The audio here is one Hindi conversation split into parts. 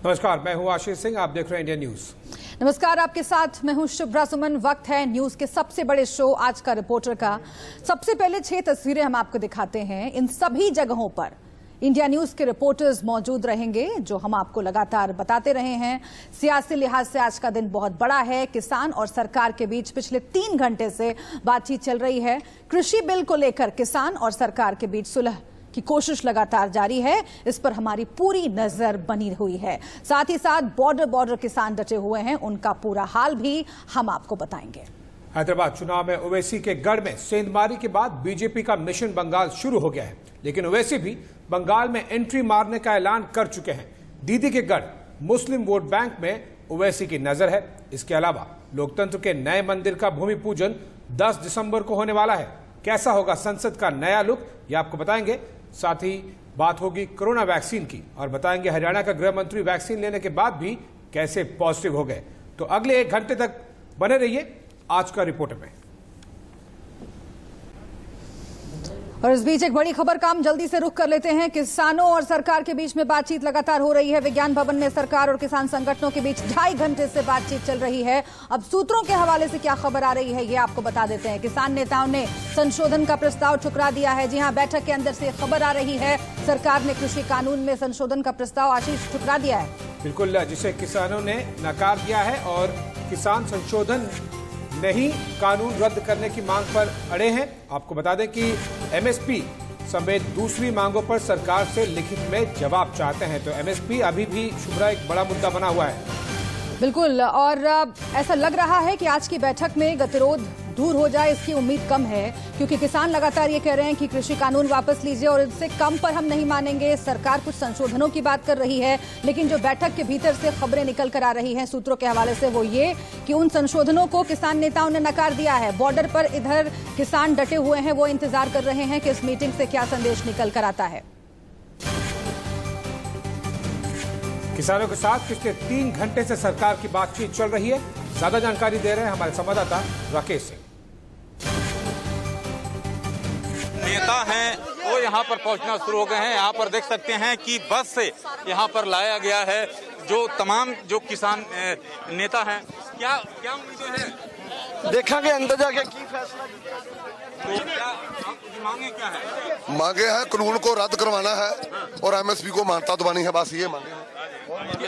नमस्कार, मैं हूं आशीष सिंह। आप देख रहे हैं इंडिया न्यूज। नमस्कार, आपके साथ मैं हूं शुभ्रा सुमन। वक्त है न्यूज के सबसे बड़े शो आज का रिपोर्टर का। सबसे पहले 6 तस्वीरें हम आपको दिखाते हैं। इन सभी जगहों पर इंडिया न्यूज के रिपोर्टर्स मौजूद रहेंगे, जो हम आपको लगातार बताते रहे हैं। सियासी लिहाज से आज का दिन बहुत बड़ा है। किसान और सरकार के बीच पिछले 3 घंटे से बातचीत चल रही है। कृषि बिल को लेकर किसान और सरकार के बीच सुलह की कोशिश लगातार जारी है। इस पर हमारी पूरी नजर बनी हुई है। साथ ही साथ बॉर्डर किसान डटे हुए हैं, उनका पूरा हाल भी हम आपको बताएंगे। हैदराबाद चुनाव में ओवैसी के गढ़ में सेंधमारी के बाद बीजेपी का मिशन बंगाल शुरू हो गया है, लेकिन ओवैसी भी बंगाल में एंट्री मारने का ऐलान कर चुके हैं। दीदी के गढ़ मुस्लिम वोट बैंक में ओवैसी की नजर है। इसके अलावा लोकतंत्र के नए मंदिर का भूमि पूजन 10 दिसंबर को होने वाला है। कैसा होगा संसद का नया लुक, ये आपको बताएंगे। साथ ही बात होगी कोरोना वैक्सीन की और बताएंगे हरियाणा का गृह मंत्री वैक्सीन लेने के बाद भी कैसे पॉजिटिव हो गए। तो अगले 1 घंटे तक बने रहिए आज का रिपोर्टर में। और इस बीच एक बड़ी खबर का हम जल्दी से रुख कर लेते हैं। किसानों और सरकार के बीच में बातचीत लगातार हो रही है। विज्ञान भवन में सरकार और किसान संगठनों के बीच 2.5 घंटे से बातचीत चल रही है। अब सूत्रों के हवाले से क्या खबर आ रही है, ये आपको बता देते हैं। किसान नेताओं ने संशोधन का प्रस्ताव ठुकरा दिया है। जी हां, बैठक के अंदर से खबर आ रही है, सरकार ने कृषि कानून में संशोधन का प्रस्ताव आशीष ठुकरा दिया है। बिल्कुल, जिसे किसानों ने नकार दिया है और किसान संशोधन नहीं कानून रद्द करने की मांग पर अड़े हैं। आपको बता दें कि एमएसपी समेत दूसरी मांगों पर सरकार से लिखित में जवाब चाहते हैं। तो एमएसपी अभी भी शुभ्रा एक बड़ा मुद्दा बना हुआ है। बिल्कुल, और ऐसा लग रहा है कि आज की बैठक में गतिरोध दूर हो जाए, इसकी उम्मीद कम है, क्योंकि किसान लगातार ये कह रहे हैं कि कृषि कानून वापस लीजिए और इससे कम पर हम नहीं मानेंगे। सरकार कुछ संशोधनों की बात कर रही है, लेकिन जो बैठक के भीतर से खबरें निकल कर आ रही हैं सूत्रों के हवाले से, वो ये कि उन संशोधनों को किसान नेताओं ने नकार दिया है। बॉर्डर पर इधर किसान डटे हुए हैं, वो इंतजार कर रहे हैं कि इस मीटिंग से क्या संदेश निकल कर आता है। किसानों के साथ पिछले 3 घंटे से सरकार की बातचीत चल रही है। ज्यादा जानकारी दे रहे हैं हमारे संवाददाता राकेश सिंह। नेता हैं वो यहाँ पर पहुँचना शुरू हो गए हैं। यहाँ पर देख सकते हैं कि बस से यहाँ पर लाया गया है जो तमाम जो किसान नेता हैं। क्या उम्मीदें हैं, देखेंगे अंदर जाके की फैसला। तो क्या आपकी मांगे क्या है? मांगे हैं कानून को रद्द करवाना है और एमएसपी को मान्यता दिलानी है, बस ये मांगे हैं।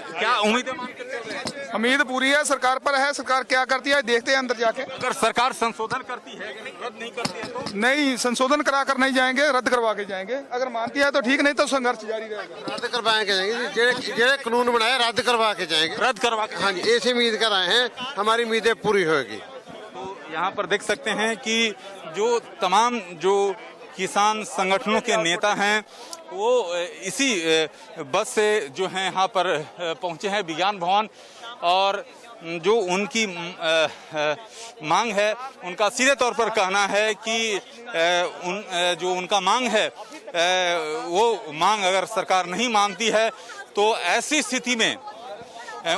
क्या उम्मीदें मान के चल रहे हैं? उम्मीद पूरी है, सरकार पर है। सरकार क्या करती है देखते हैं अंदर जाके। अगर सरकार संशोधन करती है, रद्द नहीं करती है तो नहीं, संशोधन करा कर नहीं जाएंगे, रद्द करवा के जाएंगे। अगर मानती है तो ठीक, नहीं तो संघर्ष जारी रहेगा। रद्द करवा के जाएंगे, जो कानून बनाए रद्द करवा के जाएंगे। रद्द करवा के, हाँ जी, ऐसी उम्मीद कर आए हैं, हमारी उम्मीदें पूरी होगी। तो यहाँ पर देख सकते हैं कि जो तमाम जो किसान संगठनों के नेता हैं वो इसी बस से जो है यहाँ पर पहुँचे हैं विज्ञान भवन, और जो उनकी मांग है, उनका सीधे तौर पर कहना है कि जो उनका मांग है वो मांग अगर सरकार नहीं मानती है तो ऐसी स्थिति में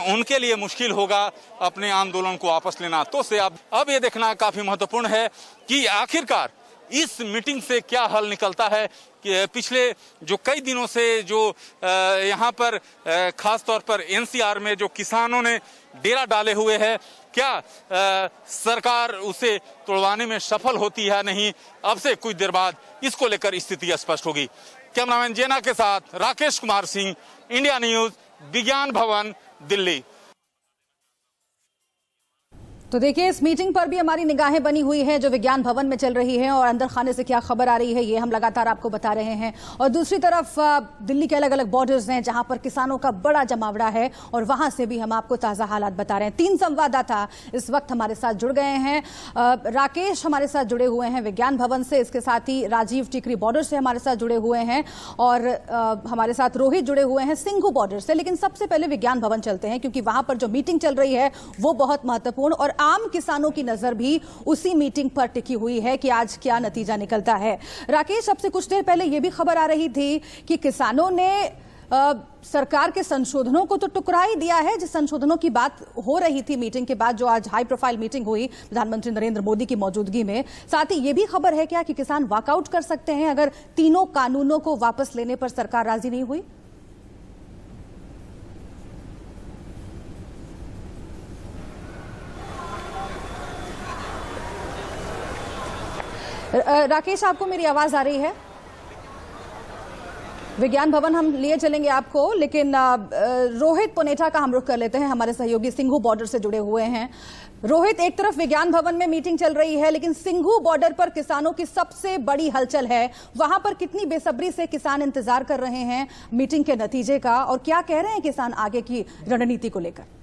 उनके लिए मुश्किल होगा अपने आंदोलन को वापस लेना। तो से अब ये देखना काफ़ी महत्वपूर्ण है कि आखिरकार इस मीटिंग से क्या हल निकलता है। कि पिछले जो कई दिनों से जो यहाँ पर खास तौर पर एनसीआर में जो किसानों ने डेरा डाले हुए हैं, क्या सरकार उसे तोड़वाने में सफल होती है नहीं, अब से कुछ देर बाद इसको लेकर स्थिति स्पष्ट होगी। कैमरामैन जेना के साथ राकेश कुमार सिंह, इंडिया न्यूज, विज्ञान भवन, दिल्ली। तो देखिए, इस मीटिंग पर भी हमारी निगाहें बनी हुई है जो विज्ञान भवन में चल रही है, और अंदर खाने से क्या खबर आ रही है ये हम लगातार आपको बता रहे हैं। और दूसरी तरफ दिल्ली के अलग अलग बॉर्डर्स हैं जहां पर किसानों का बड़ा जमावड़ा है, और वहां से भी हम आपको ताज़ा हालात बता रहे हैं। 3 संवाददाता इस वक्त हमारे साथ जुड़ गए हैं। राकेश हमारे साथ जुड़े हुए हैं विज्ञान भवन से, इसके साथ ही राजीव टिकरी बॉर्डर से हमारे साथ जुड़े हुए हैं, और हमारे साथ रोहित जुड़े हुए हैं सिंघू बॉर्डर से। लेकिन सबसे पहले विज्ञान भवन चलते हैं, क्योंकि वहां पर जो मीटिंग चल रही है वो बहुत महत्वपूर्ण, और आम किसानों की नजर भी उसी मीटिंग पर टिकी हुई है कि आज क्या नतीजा निकलता है। राकेश, सबसे कुछ देर पहले यह भी खबर आ रही थी कि किसानों ने सरकार के संशोधनों को तो टुकरा ही दिया है। जिस संशोधनों की बात हो रही थी मीटिंग के बाद, जो आज हाई प्रोफाइल मीटिंग हुई प्रधानमंत्री नरेंद्र मोदी की मौजूदगी में, साथ ही यह भी खबर है क्या कि किसान वॉकआउट कर सकते हैं अगर तीनों कानूनों को वापस लेने पर सरकार राजी नहीं हुई? राकेश, आपको मेरी आवाज आ रही है? विज्ञान भवन हम लिए चलेंगे आपको, लेकिन रोहित पुनेठा का हम रुख कर लेते हैं। हमारे सहयोगी सिंघू बॉर्डर से जुड़े हुए हैं। रोहित, एक तरफ विज्ञान भवन में मीटिंग चल रही है, लेकिन सिंघू बॉर्डर पर किसानों की सबसे बड़ी हलचल है। वहां पर कितनी बेसब्री से किसान इंतजार कर रहे हैं मीटिंग के नतीजे का, और क्या कह रहे हैं किसान आगे की रणनीति को लेकर?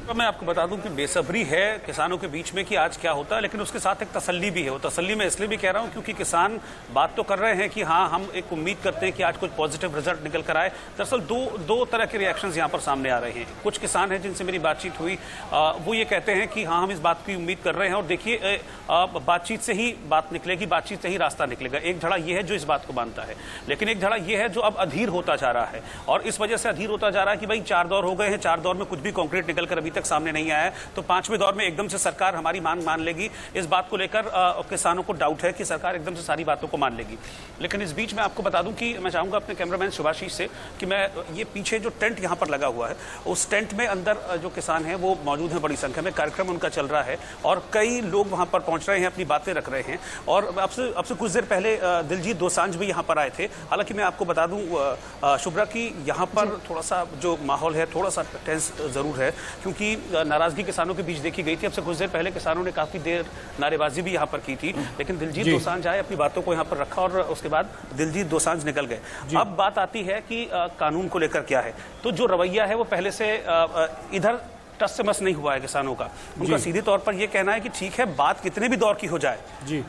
तो मैं आपको बता दूं कि बेसब्री है किसानों के बीच में कि आज क्या होता है, लेकिन उसके साथ एक तसल्ली भी है। वो तसल्ली मैं इसलिए भी कह रहा हूं क्योंकि किसान बात तो कर रहे हैं कि हाँ, हम एक उम्मीद करते हैं कि आज कुछ पॉजिटिव रिजल्ट निकल कर आए। दरअसल दो तरह के रिएक्शंस यहां पर सामने आ रहे हैं। कुछ किसान हैं जिनसे मेरी बातचीत हुई, वो ये कहते हैं कि हाँ, हम इस बात की उम्मीद कर रहे हैं और देखिए बातचीत से ही बात निकलेगी, बातचीत से ही रास्ता निकलेगा। एक धड़ा ये है जो इस बात को मानता है, लेकिन एक धड़ा ये है जो अब अधीर होता जा रहा है, और इस वजह से अधीर होता जा रहा है कि भाई 4 दौर हो गए हैं, 4 दौर में कुछ भी कॉन्क्रीट निकल कर अभी तक सामने नहीं आया है, तो 5वें दौर में एकदम से सरकार हमारी मांग मान लेगी। इस बात को लेकर किसानों को डाउट है कि सरकार एकदम से सारी बातों को मान लेगी। लेकिन इस बीच मैं आपको बता दूं कि मैं चाहूंगा अपने कैमरामैन शुभाशीष से कि मैं ये पीछे जो टेंट यहां पर लगा हुआ है, उस टेंट में अंदर जो किसान हैं वो मौजूद हैं, बड़ी संख्या में कार्यक्रम उनका चल रहा है और कई लोग वहां पर पहुंच रहे हैं, अपनी बातें रख रहे हैं। और अब से कुछ देर पहले दिलजीत दोसांझ भी यहां पर आए थे। हालांकि मैं आपको बता दूं शुभ्रा की यहां पर थोड़ा सा जो माहौल है थोड़ा सा टेंस जरूर है, क्योंकि नाराजगी किसानों के बीच देखी गई थी। अब से कुछ देर पहले किसानों ने काफी देर नारेबाजी भी यहां पर की थी, लेकिन दिलजीत दोसांझ आए, अपनी बातों को यहां पर रखा और उसके बाद दिलजीत दोसांझ निकल गए। अब बात आती है कि कानून को लेकर क्या है। तो जो रवैया है वो पहले से इधर टस से मस नहीं हुआ है किसानों का। उनका सीधे तौर पर यह कहना है कि ठीक है, बात कितने भी दौर की हो जाए, जी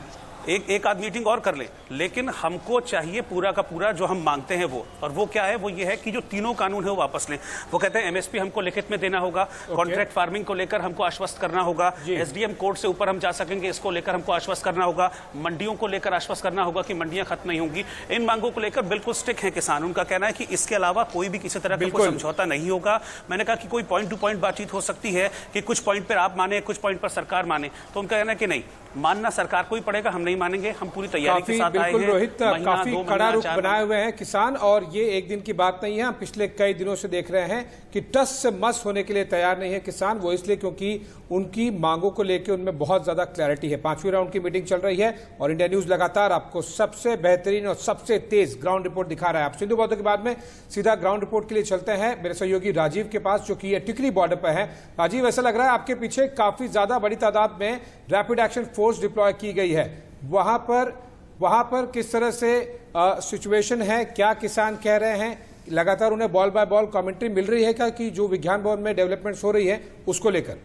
एक आध मीटिंग और कर ले, लेकिन हमको चाहिए पूरा का पूरा जो हम मांगते हैं वो। और वो क्या है? वो ये है कि जो तीनों कानून है वो वापस लें। वो कहते हैं एमएसपी हमको लिखित में देना होगा, कॉन्ट्रैक्ट फार्मिंग को लेकर हमको आश्वस्त करना होगा, एसडीएम कोर्ट से ऊपर हम जा सकेंगे, इसको लेकर हमको आश्वस्त करना होगा, मंडियों को लेकर आश्वस्त करना होगा कि मंडियां खत्म नहीं होंगी। इन मांगों को लेकर बिल्कुल स्टिक है किसान। उनका कहना है कि इसके अलावा कोई भी किसी तरह का कोई समझौता नहीं होगा। मैंने कहा कि कोई पॉइंट टू पॉइंट बातचीत हो सकती है कि कुछ पॉइंट पर आप माने, कुछ पॉइंट पर सरकार माने। तो उनका कहना है कि नहीं, मानना सरकार को ही पड़ेगा, हम नहीं मानेंगे, हम पूरी तैयारी के साथ आए हैं। रोहित, काफी कड़ा रुख बनाए हुए हैं किसान, और ये एक दिन की बात नहीं है। हम पिछले कई दिनों से देख रहे हैं कि टस से मस होने के लिए तैयार नहीं है किसान। वो इसलिए क्योंकि उनकी मांगों को लेकर उनमें बहुत ज्यादा क्लैरिटी है। 5वीं राउंड की मीटिंग चल रही है और इंडिया न्यूज लगातार आपको सबसे बेहतरीन और सबसे तेज ग्राउंड रिपोर्ट दिखा रहा है। आप सिंधु बॉर्डर के बाद में सीधा ग्राउंड रिपोर्ट के लिए चलते हैं मेरे सहयोगी राजीव के पास, जो कि टिकरी बॉर्डर पर है। राजीव, ऐसा लग रहा है आपके पीछे काफी ज्यादा बड़ी तादाद में रैपिड एक्शन फोर्स डिप्लॉय की गई है। वहां पर किस तरह से सिचुएशन है, क्या किसान कह रहे हैं? लगातार उन्हें बॉल बाय बॉल कमेंट्री मिल रही है क्या कि जो विज्ञान भवन में डेवलपमेंट्स हो रही है उसको लेकर?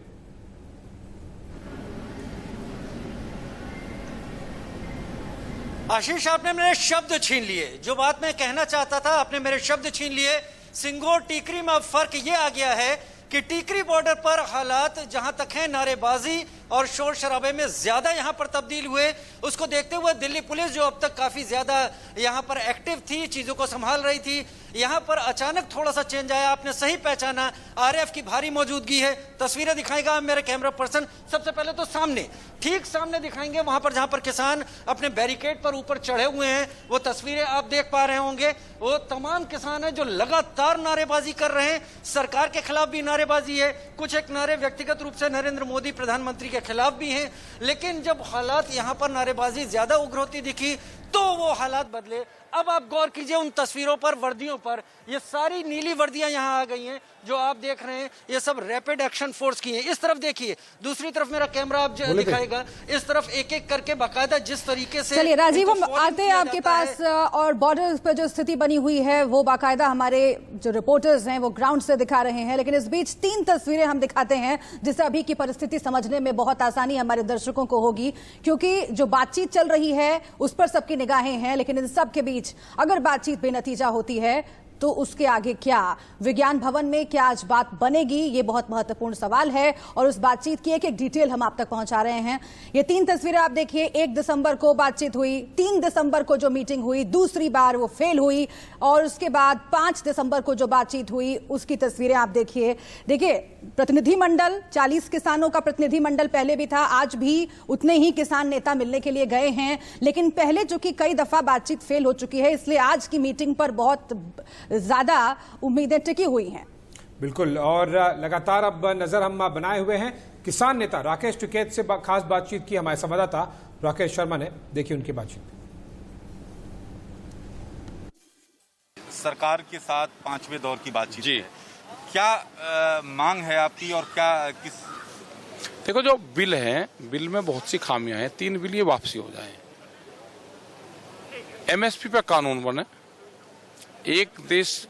आशीष, आपने मेरे शब्द छीन लिए। जो बात मैं कहना चाहता था आपने मेरे शब्द छीन लिए। सिंघू और टीकरी में अब फर्क ये आ गया है कि टीकरी बॉर्डर पर हालात जहां तक है नारेबाजी और शोर शराबे में ज्यादा यहां पर तब्दील हुए। उसको देखते हुए दिल्ली पुलिस जो अब तक काफी ज्यादा यहां पर एक्टिव थी, चीजों को संभाल रही थी, यहां पर अचानक थोड़ा सा चेंज आया। आपने सही पहचाना, आरएफ की भारी मौजूदगी है। तस्वीरें दिखाएगा मेरे कैमरा पर्सन। सबसे पहले तो सामने, ठीक सामने दिखाएंगे, वहां पर जहां पर किसान अपने बैरिकेड पर ऊपर चढ़े हुए हैं, वो तस्वीरें आप देख पा रहे होंगे। वो तमाम किसान हैं जो लगातार नारेबाजी कर रहे हैं। सरकार के खिलाफ भी नारेबाजी है, कुछ एक नारे व्यक्तिगत रूप से नरेंद्र मोदी प्रधानमंत्री के खिलाफ भी हैं। लेकिन जब हालात यहां पर नारेबाजी ज्यादा उग्र होती दिखी तो वो हालात बदले। अब आप गौर कीजिए उन तस्वीरों पर, वर्दियों पर। ये सारी नीली वर्दियां यहां आ गई हैं जो आप देख रहे हैं, ये सब रैपिड एक्शन फोर्स की हैं। इस तरफ देखिए, दूसरी तरफ मेरा कैमरा आप दिखाएगा, इस तरफ एक एक करके बाकायदा जिस तरीके से। चलिए राजीव, हम आते हैं आपके पास, और बॉर्डर पर जो स्थिति बनी हुई है वो बाकायदा हमारे जो रिपोर्टर्स हैं वो ग्राउंड से दिखा रहे हैं। लेकिन इस बीच 3 तस्वीरें हम दिखाते हैं जिससे अभी की परिस्थिति समझने में बहुत आसानी हमारे दर्शकों को होगी, क्योंकि जो बातचीत चल रही है उस पर सबकी निगाहें हैं। लेकिन इन सब के बीच अगर बातचीत बेनतीजा होती है तो उसके आगे क्या? विज्ञान भवन में क्या आज बात बनेगी? ये बहुत महत्वपूर्ण सवाल है और उस बातचीत की एक एक डिटेल हम आप तक पहुंचा रहे हैं। ये 3 तस्वीरें आप देखिए। 1 दिसंबर को बातचीत हुई, 3 दिसंबर को जो मीटिंग हुई दूसरी बार वो फेल हुई, और उसके बाद 5 दिसंबर को जो बातचीत हुई उसकी तस्वीरें आप देखिए। प्रतिनिधिमंडल, 40 किसानों का प्रतिनिधिमंडल पहले भी था, आज भी उतने ही किसान नेता मिलने के लिए गए हैं। लेकिन पहले जो कि कई दफा बातचीत फेल हो चुकी है, इसलिए आज की मीटिंग पर बहुत ज्यादा उम्मीदें टिकी हुई हैं। बिल्कुल, और लगातार अब नजर हम बनाए हुए हैं किसान नेता राकेश टिकैत से खास बातचीत की हमारे संवाददाता राकेश शर्मा ने। देखिए उनकी बातचीत। सरकार के साथ 5वें दौर की बातचीत जी, क्या मांग है आपकी और क्या किस? देखो, जो बिल है, बिल में बहुत सी खामियां हैं। 3 बिल ये वापसी हो जाए, एमएसपी पे कानून बने, एक देश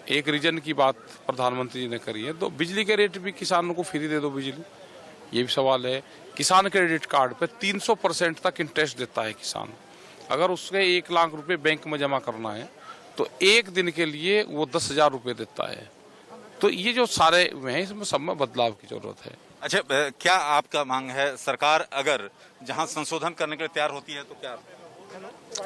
एक रीजन की बात प्रधानमंत्री जी ने करी है, तो बिजली के रेट भी किसानों को फ्री दे दो बिजली, ये भी सवाल है। किसान क्रेडिट कार्ड पे 300% तक इंटरेस्ट देता है किसान। अगर उसके 1 लाख रुपए बैंक में जमा करना है तो 1 दिन के लिए वो 10,000 रुपए देता है। तो ये जो सारे हैं, इसमें सब में बदलाव की जरूरत है। अच्छा, क्या आपका मांग है सरकार अगर जहां संशोधन करने के लिए तैयार होती है तो क्या?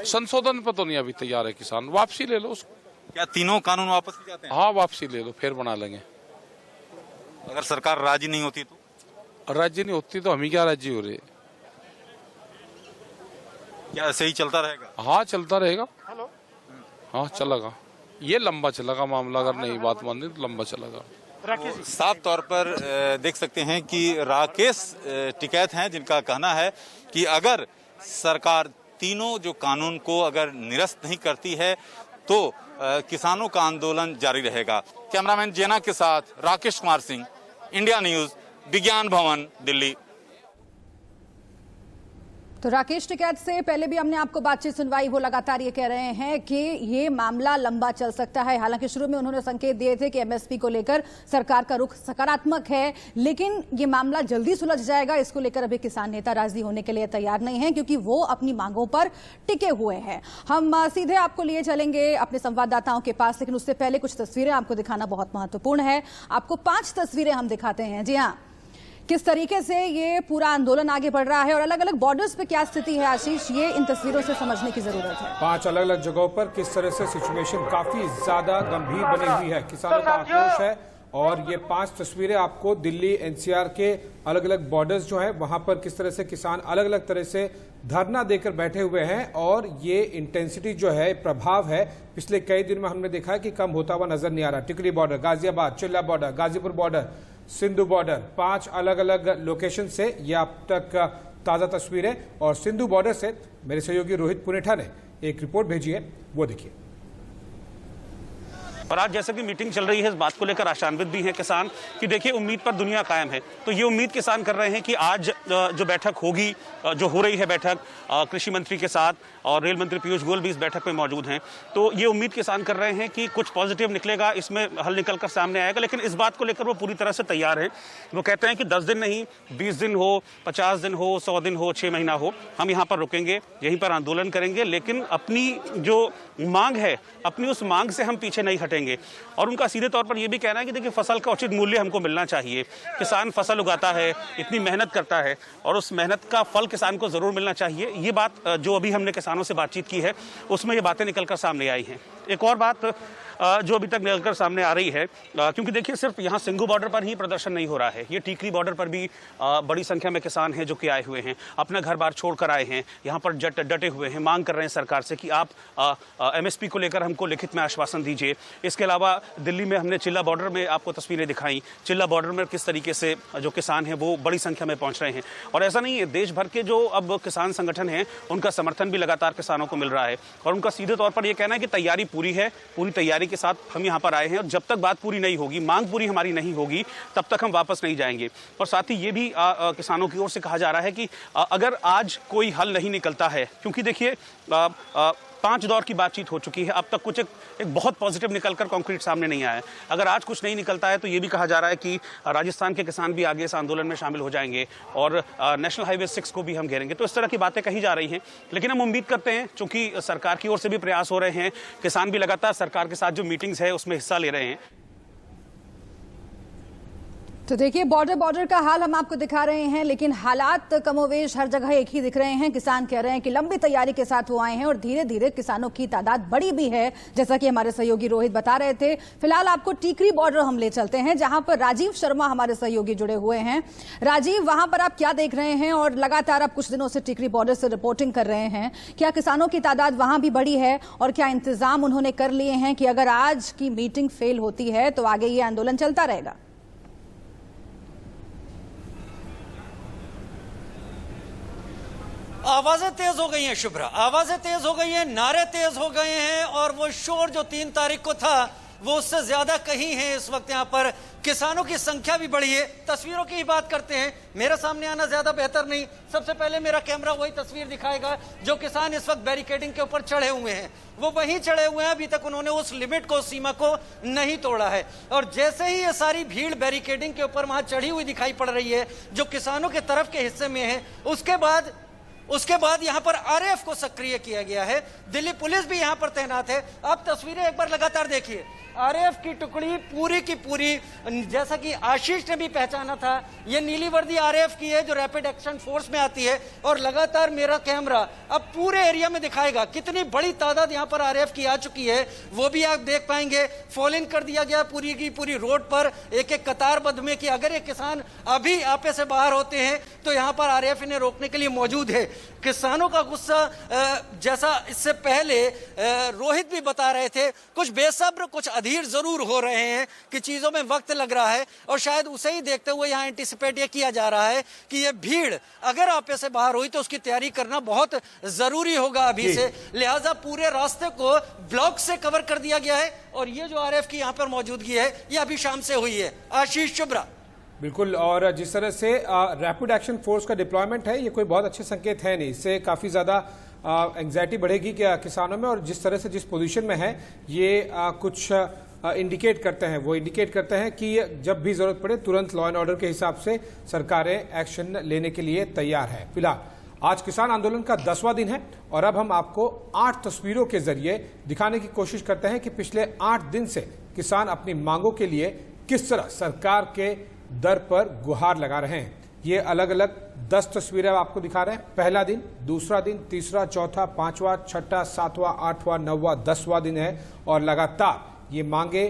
संशोधन पर तो नहीं अभी तैयार है किसान, वापसी ले लो उसको। क्या तीनों कानून वापस ले जाते हैं? हाँ, वापसी ले लो, फिर बना लेंगे। अगर सरकार राजी नहीं होती तो? राज्य नहीं होती तो हम ही क्या राज्य हो रहे? क्या ऐसे ही चलता रहेगा? हाँ, चलता रहेगा। हाँ, चलेगा। ये लंबा चलेगा मामला, अगर नहीं बात मानी तो लंबा चलेगा। तो साफ तौर पर देख सकते हैं कि राकेश टिकैत हैं, जिनका कहना है कि अगर सरकार तीनों जो कानून को अगर निरस्त नहीं करती है तो किसानों का आंदोलन जारी रहेगा। कैमरामैन जेना के साथ राकेश कुमार सिंह, इंडिया न्यूज, विज्ञान भवन, दिल्ली। तो राकेश टिकैत से पहले भी हमने आपको बातचीत सुनवाई, वो लगातार ये कह रहे हैं कि ये मामला लंबा चल सकता है। हालांकि शुरू में उन्होंने संकेत दिए थे कि एमएसपी को लेकर सरकार का रुख सकारात्मक है, लेकिन ये मामला जल्दी सुलझ जाएगा, इसको लेकर अभी किसान नेता राजी होने के लिए तैयार नहीं है, क्योंकि वो अपनी मांगों पर टिके हुए हैं। हम सीधे आपको लिए चलेंगे अपने संवाददाताओं के पास, लेकिन उससे पहले कुछ तस्वीरें आपको दिखाना बहुत महत्वपूर्ण है। आपको 5 तस्वीरें हम दिखाते हैं। जी हाँ, किस तरीके से ये पूरा आंदोलन आगे बढ़ रहा है और अलग अलग बॉर्डर्स पे क्या स्थिति है, आशीष, ये इन तस्वीरों से समझने की जरूरत है। 5 अलग अलग जगहों पर किस तरह से सिचुएशन काफी ज्यादा गंभीर बनी हुई है, किसानों का आक्रोश है। और ये 5 तस्वीरें आपको दिल्ली एनसीआर के अलग अलग बॉर्डर्स जो है वहां पर किस तरह से किसान अलग अलग तरह से धरना देकर बैठे हुए हैं। और ये इंटेंसिटी जो है, प्रभाव है, पिछले कई दिन में हमने देखा है कि कम होता हुआ नजर नहीं आ रहा। टिकरी बॉर्डर, गाजियाबाद, चिल्ला border, Ghazipur border, Sindhu border, 5 अलग अलग लोकेशन से ये अब तक ताजा तस्वीरें। और सिंधु बॉर्डर से मेरे सहयोगी रोहित पुनेठा ने एक रिपोर्ट भेजी है, वो देखिए। और आज जैसे कि मीटिंग चल रही है, इस बात को लेकर आशान्वित भी हैं किसान कि देखिए उम्मीद पर दुनिया कायम है। तो ये उम्मीद किसान कर रहे हैं कि आज जो बैठक होगी, जो हो रही है बैठक कृषि मंत्री के साथ, और रेल मंत्री पीयूष गोयल भी इस बैठक में मौजूद हैं, तो ये उम्मीद किसान कर रहे हैं कि कुछ पॉजिटिव निकलेगा, इसमें हल निकल कर सामने आएगा। लेकिन इस बात को लेकर वो पूरी तरह से तैयार हैं। वो कहते हैं कि 10 दिन नहीं, 20 दिन हो, 50 दिन हो, 100 दिन हो, 6 महीना हो, हम यहाँ पर रुकेंगे, यहीं पर आंदोलन करेंगे, लेकिन अपनी जो मांग है, अपनी उस मांग से हम पीछे नहीं हटेंगे। और उनका सीधे तौर पर यह भी कहना है कि देखिए फसल का उचित मूल्य हमको मिलना चाहिए। किसान फसल उगाता है, इतनी मेहनत करता है, और उस मेहनत का फल किसान को जरूर मिलना चाहिए। ये बात जो अभी हमने किसानों से बातचीत की है उसमें ये बातें निकलकर सामने आई हैं। एक और बात जो अभी तक निकलकर सामने आ रही है, क्योंकि देखिए सिर्फ यहाँ सिंघू बॉर्डर पर ही प्रदर्शन नहीं हो रहा है, ये टीकरी बॉर्डर पर भी बड़ी संख्या में किसान हैं जो कि आए हुए हैं, अपना घर बार छोड़कर आए हैं, यहाँ पर डटे हुए हैं, मांग कर रहे हैं सरकार से कि आप एमएसपी को लेकर हमको लिखित में आश्वासन दीजिए। इसके अलावा दिल्ली में हमने चिल्ला बॉर्डर में आपको तस्वीरें दिखाई, चिल्ला बॉर्डर में किस तरीके से जो किसान हैं वो बड़ी संख्या में पहुंच रहे हैं। और ऐसा नहीं है, देश भर के जो अब किसान संगठन हैं उनका समर्थन भी लगातार किसानों को मिल रहा है, और उनका सीधे तौर पर यह कहना है कि तैयारी पूरी है, पूरी तैयारी के साथ हम यहाँ पर आए हैं, और जब तक बात पूरी नहीं होगी, मांग पूरी हमारी नहीं होगी, तब तक हम वापस नहीं जाएंगे। और साथ ही ये भी किसानों की ओर से कहा जा रहा है कि अगर आज कोई हल नहीं निकलता है, क्योंकि देखिए 5 दौर की बातचीत हो चुकी है, अब तक कुछ एक बहुत पॉजिटिव निकलकर कॉन्क्रीट सामने नहीं आया है। अगर आज कुछ नहीं निकलता है तो ये भी कहा जा रहा है कि राजस्थान के किसान भी आगे इस आंदोलन में शामिल हो जाएंगे और नेशनल हाईवे 6 को भी हम घेरेंगे। तो इस तरह की बातें कही जा रही हैं, लेकिन हम उम्मीद करते हैं, चूंकि सरकार की ओर से भी प्रयास हो रहे हैं, किसान भी लगातार सरकार के साथ जो मीटिंग्स है उसमें हिस्सा ले रहे हैं। तो देखिए बॉर्डर का हाल हम आपको दिखा रहे हैं, लेकिन हालात कमोवेश हर जगह एक ही दिख रहे हैं। किसान कह रहे हैं कि लंबी तैयारी के साथ वो आए हैं और धीरे धीरे किसानों की तादाद बढ़ी भी है, जैसा कि हमारे सहयोगी रोहित बता रहे थे। फिलहाल आपको टीकरी बॉर्डर हम ले चलते हैं, जहां पर राजीव शर्मा हमारे सहयोगी जुड़े हुए हैं। राजीव, वहां पर आप क्या देख रहे हैं और लगातार आप कुछ दिनों से टीकरी बॉर्डर से रिपोर्टिंग कर रहे हैं, क्या किसानों की तादाद वहां भी बढ़ी है और क्या इंतजाम उन्होंने कर लिए हैं कि अगर आज की मीटिंग फेल होती है तो आगे ये आंदोलन चलता रहेगा? आवाजें तेज हो गई हैं शुभ्रा, आवाजें तेज हो गई हैं, नारे तेज हो गए हैं और वो शोर जो 3 तारीख को था वो उससे ज्यादा कहीं है। इस वक्त यहाँ पर किसानों की संख्या भी बढ़ी है। तस्वीरों की ही बात करते हैं, मेरे सामने आना ज्यादा बेहतर नहीं, सबसे पहले मेरा कैमरा वही तस्वीर दिखाएगा जो किसान इस वक्त बैरिकेडिंग के ऊपर चढ़े हुए हैं, वो वहीं चढ़े हुए हैं। अभी तक उन्होंने उस लिमिट को, सीमा को नहीं तोड़ा है। और जैसे ही ये सारी भीड़ बैरिकेडिंग के ऊपर वहां चढ़ी हुई दिखाई पड़ रही है जो किसानों के तरफ के हिस्से में है, उसके बाद यहां पर आरएएफ को सक्रिय किया गया है। दिल्ली पुलिस भी यहां पर तैनात है। आप तस्वीरें एक बार लगातार देखिए, आरएएफ की टुकड़ी पूरी की पूरी, जैसा कि आशीष ने भी पहचाना था, ये नीली वर्दी आरएएफ की है जो रैपिड एक्शन फोर्स में आती है। और लगातार मेरा कैमरा अब पूरे एरिया में दिखाएगा कितनी बड़ी तादाद यहां पर आरएएफ की आ चुकी है, वो भी आप देख पाएंगे। फॉल इन कर दिया गया पूरी की पूरी रोड पर एक एक कतारबद्ध में कि अगर ये किसान अभी आपे से बाहर होते हैं तो यहां पर आरएएफ इन्हें रोकने के लिए मौजूद है। किसानों का गुस्सा, जैसा इससे पहले रोहित भी बता रहे थे, कुछ बेसब्र, कुछ अधीर जरूर हो रहे हैं कि चीजों में वक्त लग रहा है और शायद उसे ही देखते हुए यहां एंटिसिपेट ये किया जा रहा है कि ये भीड़ अगर आपे से बाहर हुई तो उसकी तैयारी करना बहुत जरूरी होगा अभी से। लिहाजा पूरे रास्ते को ब्लॉक से कवर कर दिया गया है और ये जो आरएएफ की यहां पर मौजूदगी है ये अभी शाम से हुई है। आशीष, शुभ्रा। बिल्कुल, और जिस तरह से रैपिड एक्शन फोर्स का डिप्लॉयमेंट है, ये कोई बहुत अच्छे संकेत है नहीं। इससे काफ़ी ज़्यादा एंग्जाइटी बढ़ेगी क्या किसानों में, और जिस तरह से जिस पोजीशन में है ये कुछ इंडिकेट करते हैं, वो इंडिकेट करते हैं कि जब भी ज़रूरत पड़े तुरंत लॉ एंड ऑर्डर के हिसाब से सरकारें एक्शन लेने के लिए तैयार है। फिलहाल आज किसान आंदोलन का 10वां दिन है और अब हम आपको 8 तस्वीरों के जरिए दिखाने की कोशिश करते हैं कि पिछले 8 दिन से किसान अपनी मांगों के लिए किस तरह सरकार के दर पर गुहार लगा रहे हैं। ये अलग अलग 10 तस्वीरें आपको दिखा रहे हैं। पहला दिन, दूसरा दिन, तीसरा, चौथा, 5वां, 6वां, 7वां, 8वां, 9वां, 10वां दिन है और लगातार ये मांगे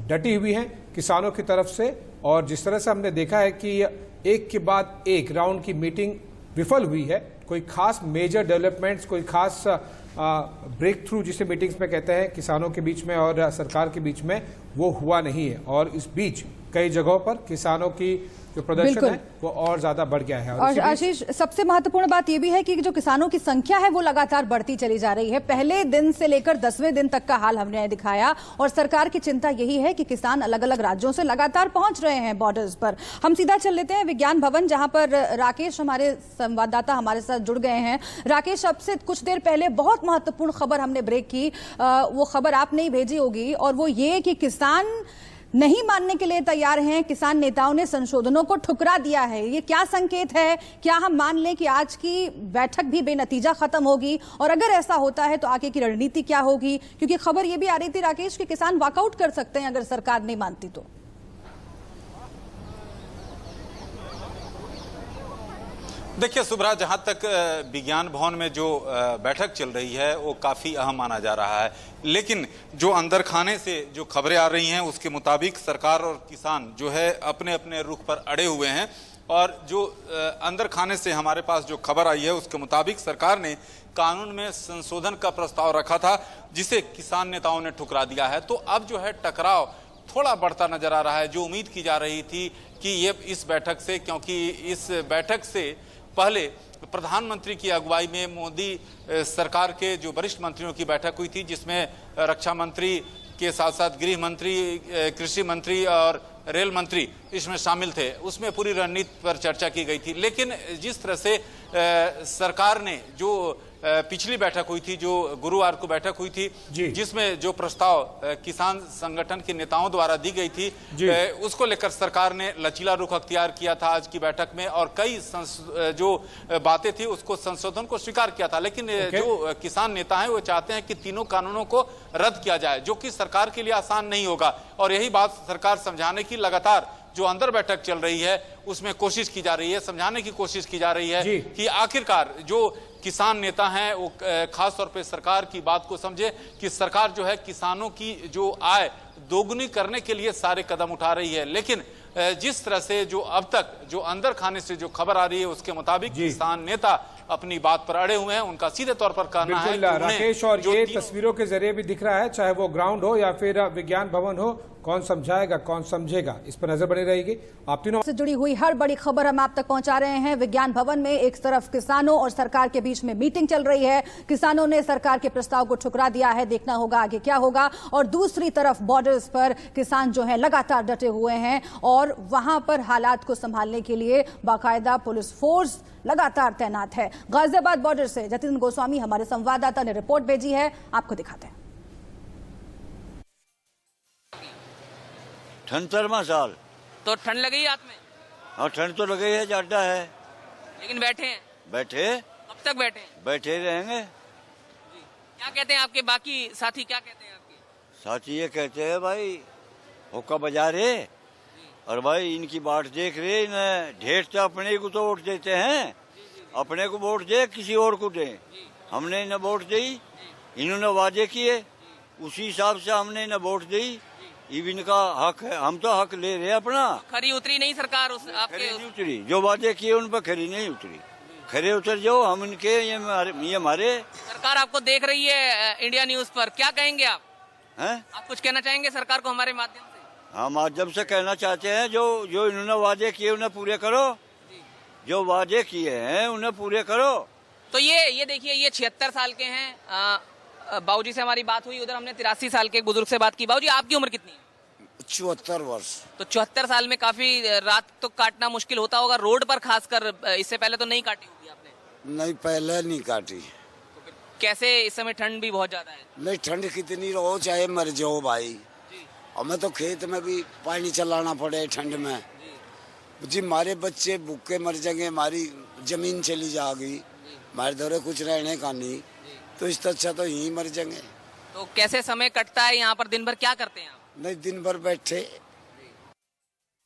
डटी हुई हैं किसानों की तरफ से। और जिस तरह से हमने देखा है कि एक के बाद एक राउंड की मीटिंग विफल हुई है, कोई खास मेजर डेवलपमेंट्स, कोई खास ब्रेक थ्रू जिसे मीटिंग्स में कहते हैं किसानों के बीच में और सरकार के बीच में, वो हुआ नहीं है। और इस बीच कई जगहों पर किसानों की जो प्रदर्शन है वो और ज्यादा बढ़ गया है। और आशीष, सबसे महत्वपूर्ण बात यह भी है कि जो किसानों की संख्या है वो लगातार बढ़ती चली जा रही है। पहले दिन से लेकर 10वें दिन तक का हाल हमने दिखाया और सरकार की चिंता यही है कि किसान अलग अलग राज्यों से लगातार पहुंच रहे हैं बॉर्डर्स पर। हम सीधा चल लेते हैं विज्ञान भवन, जहां पर राकेश हमारे संवाददाता हमारे साथ जुड़ गए हैं। राकेश, अब से कुछ देर पहले बहुत महत्वपूर्ण खबर हमने ब्रेक की, वो खबर आपने ही भेजी होगी, और वो ये कि किसान नहीं मानने के लिए तैयार हैं। किसान नेताओं ने संशोधनों को ठुकरा दिया है। ये क्या संकेत है? क्या हम मान लें कि आज की बैठक भी बेनतीजा खत्म होगी, और अगर ऐसा होता है तो आगे की रणनीति क्या होगी? क्योंकि खबर ये भी आ रही थी राकेश कि किसान वॉकआउट कर सकते हैं अगर सरकार नहीं मानती तो। देखिए सुब्रा, जहां तक विज्ञान भवन में जो बैठक चल रही है वो काफ़ी अहम माना जा रहा है, लेकिन जो अंदर खाने से जो खबरें आ रही हैं उसके मुताबिक सरकार और किसान जो है अपने अपने रुख पर अड़े हुए हैं। और जो अंदर खाने से हमारे पास जो खबर आई है उसके मुताबिक सरकार ने कानून में संशोधन का प्रस्ताव रखा था जिसे किसान नेताओं ने ठुकरा दिया है। तो अब जो है टकराव थोड़ा बढ़ता नजर आ रहा है। जो उम्मीद की जा रही थी कि ये इस बैठक से, क्योंकि इस बैठक से पहले प्रधानमंत्री की अगुवाई में मोदी सरकार के जो वरिष्ठ मंत्रियों की बैठक हुई थी, जिसमें रक्षा मंत्री के साथ साथ गृह मंत्री, कृषि मंत्री और रेल मंत्री इसमें शामिल थे, उसमें पूरी रणनीति पर चर्चा की गई थी। लेकिन जिस तरह से सरकार ने जो पिछली बैठक हुई थी, जो गुरुवार को बैठक हुई थी, जिसमें जो प्रस्ताव किसान संगठन के नेताओं द्वारा दी गई थी, उसको लेकर सरकार ने लचीला रुख अख्तियार किया था आज की बैठक में और कई जो बातें थी उसको संशोधन को स्वीकार किया था। लेकिन जो किसान नेता हैं वो चाहते हैं कि तीनों कानूनों को रद्द किया जाए, जो कि सरकार के लिए आसान नहीं होगा। और यही बात सरकार समझाने की लगातार जो अंदर बैठक चल रही है उसमें कोशिश की जा रही है, समझाने की कोशिश की जा रही है कि आखिरकार जो किसान नेता हैं वो खास तौर पे सरकार की बात को समझे कि सरकार जो है किसानों की जो आय दोगुनी करने के लिए सारे कदम उठा रही है। लेकिन जिस तरह से जो अब तक जो अंदर खाने से जो खबर आ रही है उसके मुताबिक किसान नेता अपनी बात पर अड़े हुए हैं। उनका सीधे तौर पर कहना है कि राकेश, और ये तस्वीरों के जरिए भी दिख रहा है, चाहे वो ग्राउंड हो या फिर विज्ञान भवन हो, कौन समझाएगा कौन समझेगा, इस पर नजर बनी रहेगी। आप तीनों से जुड़ी हुई हर बड़ी खबर हम आप तक पहुंचा रहे हैं। विज्ञान भवन में एक तरफ किसानों और सरकार के बीच में मीटिंग चल रही है, किसानों ने सरकार के प्रस्ताव को ठुकरा दिया है, देखना होगा आगे क्या होगा। और दूसरी तरफ बॉर्डर्स पर किसान जो है लगातार डटे हुए हैं और वहां पर हालात को संभालने के लिए बाकायदा पुलिस फोर्स लगातार तैनात है। गाजियाबाद बॉर्डर से जतिन गोस्वामी हमारे संवाददाता ने रिपोर्ट भेजी है, आपको दिखाते हैं। ठंड 13 साल तो ठंड लगी हाथ में? हाँ ठंड तो लगी है, ज्यादा है, लेकिन बैठे हैं। बैठे कब तक बैठे हैं? बैठे रहेंगे। क्या कहते हैं आपके बाकी साथी, क्या कहते हैं आपके साथी? ये कहते हैं भाई हुक्का बजा रहे और भाई इनकी बाट देख रहे, इन्हें ढेर से अपने को तो वोट देते हैं, अपने को वोट दे किसी और को दे, हमने इन्हें वोट दी, इन्होंने वादे किए उसी हिसाब से हमने इन्हें वोट दी, इनका हक है, हम तो हक ले रहे हैं अपना। खरी उतरी नहीं सरकार आपके? नहीं उतरी, जो वादे किए उन पर खरी नहीं उतरी, खरे उतर जाओ हम इनके, ये हमारे। सरकार आपको देख रही है इंडिया न्यूज पर, क्या कहेंगे आप? हैं? आप कुछ कहना चाहेंगे सरकार को हमारे माध्यम से? हम माध्यम से कहना चाहते हैं जो इन्होंने वादे किए उन्हें पूरे करो, जो वादे किए हैं उन्हें पूरे करो। तो ये देखिए, ये 76 साल के हैं। बाबूजी से हमारी बात हुई, उधर हमने 83 साल के बुजुर्ग से बात की। बाबूजी आपकी उम्र कितनी है? 74 वर्ष। तो 74 साल में काफी रात तो काटना मुश्किल होता होगा रोड पर, खासकर इससे पहले तो नहीं काटी होगी आपने? नहीं, पहले नहीं काटी। तो फिर कैसे? इस समय ठंड भी बहुत ज्यादा है। नहीं, ठंड कितनी रहो चाहे मर जाओ भाई, हमें तो खेत में भी पानी चलाना पड़े ठंड में जी, हमारे बच्चे भूखे मर जाएंगे, हमारी जमीन चली जाएगी, हमारे दौरे कुछ रहने का नहीं, तो इससे अच्छा तो यहीं मर जाएंगे। तो कैसे समय कटता है यहाँ पर? दिन भर क्या करते हैं आप? नहीं, दिन भर बैठे